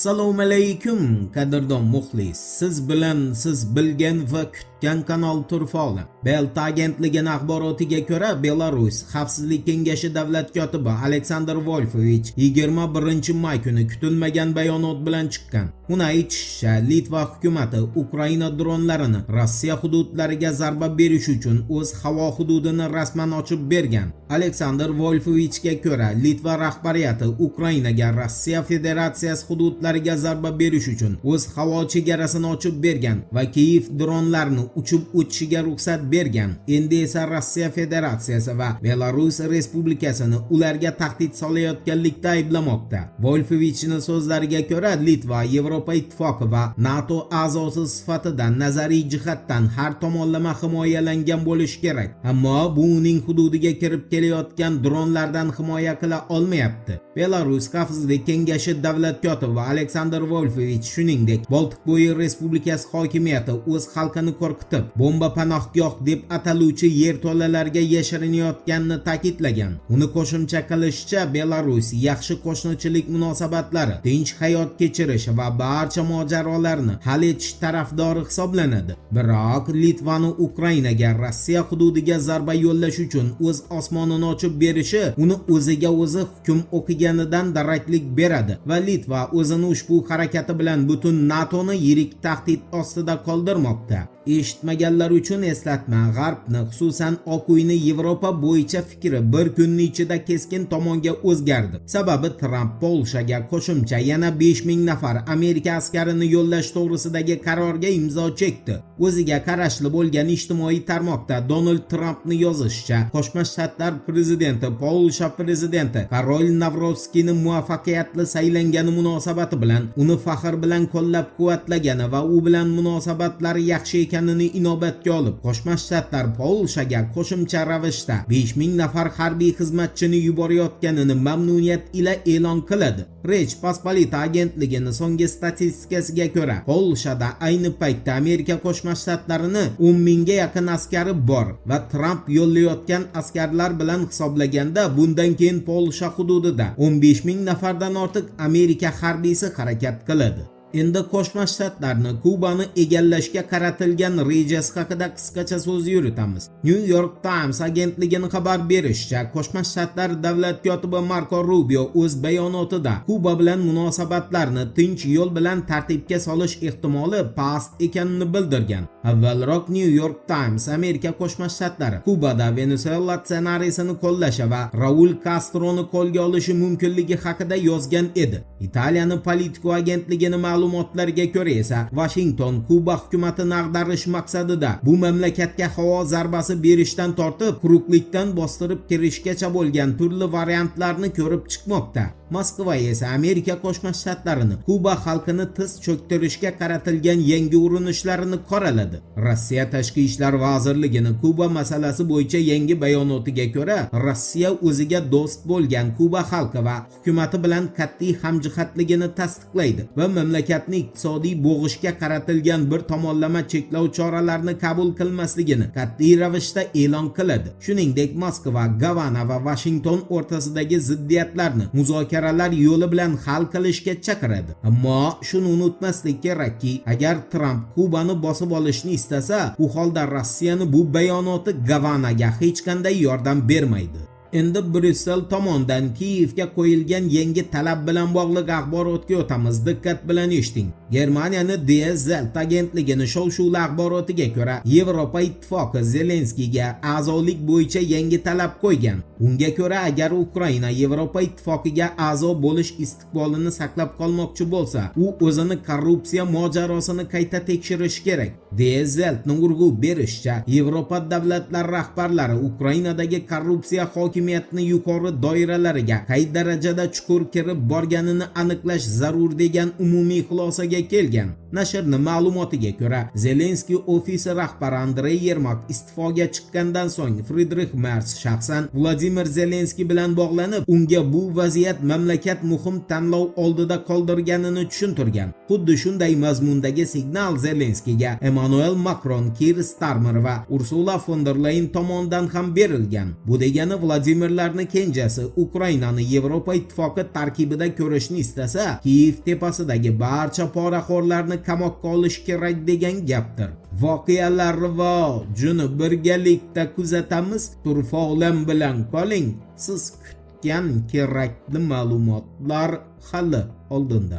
Assalomu alaykum qadrdon muxlis. Siz bilan siz bilgan va kutgan kanal Turfoli. Belta agentligining axborotiga ko'ra, Belarus Xavfsizlik kengashi davlat kotibi Aleksandr Volfovich 21-may kuni kutilmagan bayonot bilan chiqqan. Uni aytishicha, Litva hukumati Ukraina dronlarini Rossiya hududlariga zarba berish uchun o'z havo hududini rasman ochib bergan. Aleksandr Volfovichga ko'ra, Litva rahbariyati Ukrainaga Rossiya Federatsiyasi hududlariga zarba berish uchun o'z havo chegarasini ochib bergan va Kiyev dronlarini uchib o'tishiga ruxsat bergan. Endi esa Rossiya Federatsiyasi va Belarus Respublikasini ularga tahdid solayotganlikda ayblamoqda. Volfovichning so'zlariga ko'ra, Litva Yevropa Ittifoqi va NATO a'zosi sifatida nazariy jihatdan har tomonlama himoyalangan bo'lishi kerak. Ammo bu uning hududiga kirib kelayotgan dronlardan himoya qila olmayapti. Belarus Xavfsizlik kengashi davlat kotibi Aleksandr Volfovich shuningdek, Boltiqbo'yi Respublikasi hokimiyati o'z xalqini qo'rqitib, bomba panohgoh deb ataluvchi yerto'lalarga yashirinayotganini ta'kidlagan. Uni qo'shimcha qilishicha, Belarus yaxshi qo'shnichilik munosabatlari, tinch hayot kechirish va barcha mojarolarni hal etish tarafdori hisoblanadi. Biroq Litvani Ukrainaga Rossiya hududiga zarba yo'llash uchun o'z osmonini ochib berishi uni o'ziga o'zi hukm o'qiganidan daraklik beradi va Litva o'zini ushbu harakati bilan butun NATOni yirik tahdid ostida qoldirmoqda. Eshitmaganlar uchun eslatma, G'arbni, xususan Oq uyni Yevropa bo'yicha fikri bir kunning ichida keskin tomonga o'zgardi. Sababi Tramp Polshaga qo'shimcha yana 5000 nafar Amerika askarini yo'llash to'g'risidagi qarorga imzo chekdi. O'ziga qarashli bo'lgan ijtimoiy tarmoqda Donald Trampni yozishicha, Qo'shma Shtatlar prezidenti Polsha prezidenti Karol Nawrotskiyning muvaffaqiyatli saylangani munosabati bilan uni faxr bilan qo'llab-quvvatlagani va u bilan munosabatlari yaxshi ekanini inobatga olib, Qo'shma Shtatlar Polshaga qo'shimcha ravishda 5000 nafar harbiy xizmatchini yuborayotganini mamnuniyat ila e'lon qiladi. Rech Pospolita agentligining so'nggi statistikasiga ko'ra, Polshada ayni paytda Amerika Qo'shma Shtatlarining 10 ga yaqin askari bor va Tramp yo'llayotgan askarlar bilan hisoblaganda bundan keyin Polsha hududida 15000 nafardan ortiq Amerika harbiysi harakat qiladi. Endi Qo'shma Shtatlarni Kubani egallashga qaratilgan rejasi haqida qisqacha so'z yuritamiz. New York Times agentligining xabar berishicha, Qo'shma Shtatlar davlat kotibi Marco Rubio o'z bayonotida Kuba bilan munosabatlarni tinch yo'l bilan tartibga solish ehtimoli past ekanini bildirgan. Avvalroq New York Times Amerika Qo'shma Shtatlari Kubada Venezuela ssenariysini qo'llashi va Raul Castroni qo'lga olishi mumkinligi haqida yozgan edi. Italiyaning Politico agentligining ma'lumotlariga ko'ra esa, Washington Kuba hukumatini ag'darish maqsadida bu mamlakatga havo zarbasi berishdan tortib, quruqlikdan bostirib kirishgacha bo'lgan turli variantlarni ko'rib chiqmoqda. Moskva esa Amerika Qo'shma Shtatlarini Kuba xalqini tiz cho'ktirishga qaratilgan yangi urinishlarini qoraladi. Rossiya Tashqi ishlar vazirligining Kuba masalasi bo'yicha yangi bayonotiga ko'ra, Rossiya o'ziga do'st bo'lgan Kuba xalqi va hukumati bilan qat'iy hamjihatligini tasdiqlaydi va mamlakatni iqtisodiy bo'g'ishga qaratilgan bir tomonlama cheklov choralarini qabul qilmasligini qat'iy ravishda e'lon qiladi. Shuningdek, Moskva, Gavana va Washington o'rtasidagi ziddiyatlarni muzokaralar yo'li bilan hal qilishga chaqiradi. Ammo shuni unutmaslik kerakki, agar Tramp Kubani bosib olishni istasa, u holda Rossiyani bu bayonoti Gavanaga hech qanday yordam bermaydi. Endi Bryussel tomonidan Kiyevga qo'yilgan yangi talab bilan bog'liq axborotga o'tamiz. Diqqat bilan eshiting. Germaniyaning Die Welt agentligining shov-shuvli axborotiga ko'ra, Yevropa Ittifoqi Zelenskiyga a'zolik bo'yicha yangi talab qo'ygan. Unga ko'ra, agar Ukraina Yevropa Ittifoqiga a'zo bo'lish istiqbolini saqlab qolmoqchi bo'lsa, u o'zini korrupsiya mojarosini qayta tekshirishi kerak. Die Weltning urg'u berishicha, Yevropa davlatlari rahbarlari Ukrainadagi korrupsiya hokimiyatni yuqori doiralariga qay darajada chuqur kirib borganini aniqlash zarur degan umumiy xulosaga kelgan. Nashrning ma'lumotiga ko'ra, Zelenskiy ofisi rahbari Andrey Yermak iste'foga chiqqandan so'ng Friedrich Merz shaxsan Vladimir Zelenskiy bilan bog'lanib, unga bu vaziyat mamlakat muhim tanlov oldida qoldirganini tushuntirgan. Xuddi shunday mazmundagi signal Zelenskiyga Emmanuel Macron, Keir Starmer va Ursula von der Leyen tomonidan ham berilgan. Bu degani Vladimirlarning kenjasi Ukrainani Yevropa ittifoqi tarkibida ko'rishni istasa, Kiyev tepasidagi barcha poraxo'rlarni qamoqqa olish kerak degan gapdir. Voqealar rivojini birgalikda kuzatamiz. Turfa olam bilan qoling. Siz kutgan kerakli ma'lumotlar hali oldinda.